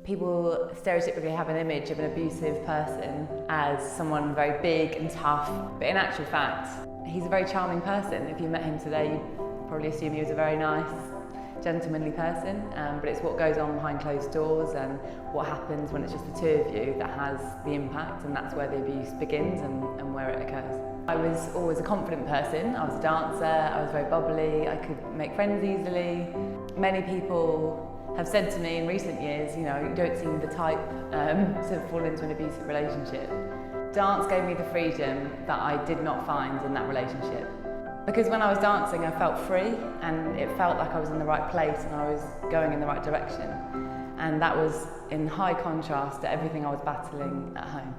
People stereotypically have an image of an abusive person as someone very big and tough, but in actual fact, he's a very charming person. If you met him today, you'd probably assume he was a very nice, gentlemanly person, but it's what goes on behind closed doors and what happens when it's just the two of you that has the impact, and that's where the abuse begins and where it occurs. I was always a confident person. I was a dancer, I was very bubbly, I could make friends easily. Many people have said to me in recent years, you don't seem the type to fall into an abusive relationship. Dance gave me the freedom that I did not find in that relationship. Because when I was dancing, I felt free and it felt like I was in the right place and I was going in the right direction. And that was in high contrast to everything I was battling at home.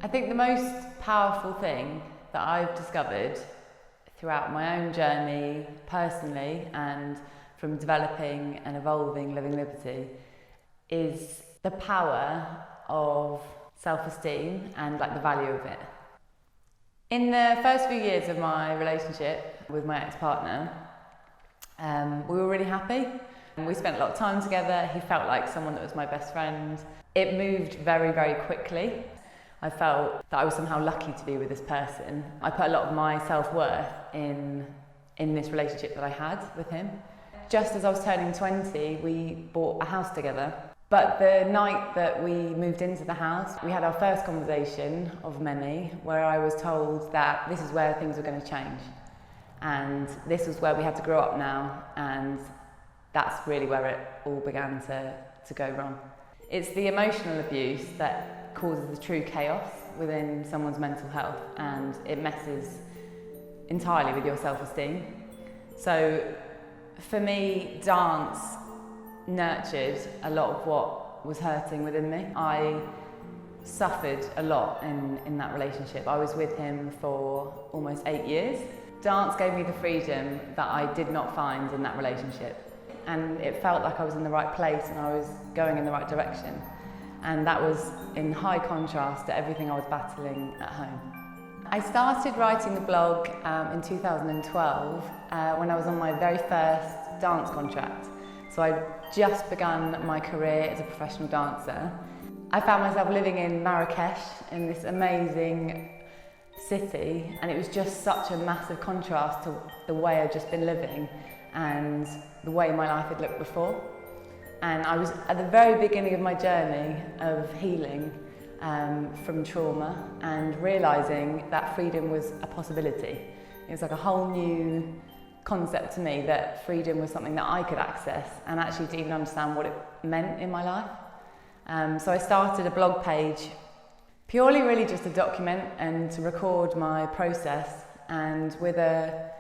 I think the most powerful thing that I've discovered throughout my own journey personally and from developing and evolving Living Liberty is the power of self-esteem and the value of it. In the first few years of my relationship with my ex-partner, we were really happy. We spent a lot of time together. He felt like someone that was my best friend. It moved very, very quickly. I felt that I was somehow lucky to be with this person. I put a lot of my self-worth in this relationship that I had with him. Just as I was turning 20, we bought a house together. But the night that we moved into the house, we had our first conversation of many where I was told that this is where things were going to change. And this was where we had to grow up now, and that's really where it all began to go wrong. It's the emotional abuse that causes the true chaos within someone's mental health, and it messes entirely with your self-esteem. So for me, dance nurtured a lot of what was hurting within me. I suffered a lot in that relationship. I was with him for almost 8 years. Dance gave me the freedom that I did not find in that relationship. And it felt like I was in the right place and I was going in the right direction. And that was in high contrast to everything I was battling at home. I started writing the blog in 2012 when I was on my very first dance contract. So I'd just begun my career as a professional dancer. I found myself living in Marrakesh, in this amazing city, and it was just such a massive contrast to the way I'd just been living and the way my life had looked before. And I was at the very beginning of my journey of healing from trauma and realising that freedom was a possibility. It was like a whole new concept to me that freedom was something that I could access and actually to even understand what it meant in my life. So I started a blog page purely really just to document and to record my process, and with a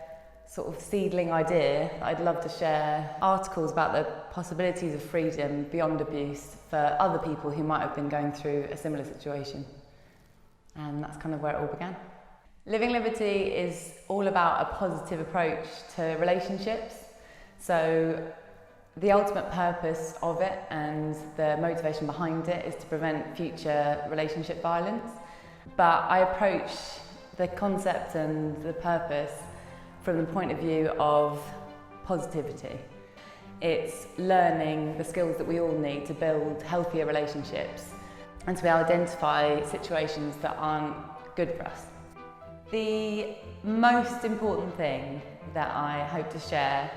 sort of seedling idea that I'd love to share articles about the possibilities of freedom beyond abuse for other people who might have been going through a similar situation. And that's kind of where it all began. Living Liberty is all about a positive approach to relationships. So the ultimate purpose of it and the motivation behind it is to prevent future relationship violence. But I approach the concept and the purpose from the point of view of positivity. It's learning the skills that we all need to build healthier relationships and to be able to identify situations that aren't good for us. The most important thing that I hope to share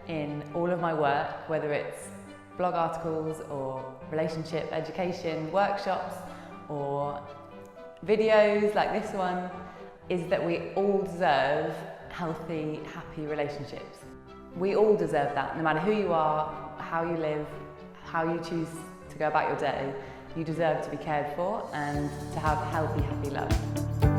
in all of my work, whether it's blog articles or relationship education workshops or videos like this one, is that we all deserve healthy, happy relationships. We all deserve that, no matter who you are, how you live, how you choose to go about your day. You deserve to be cared for and to have healthy, happy love.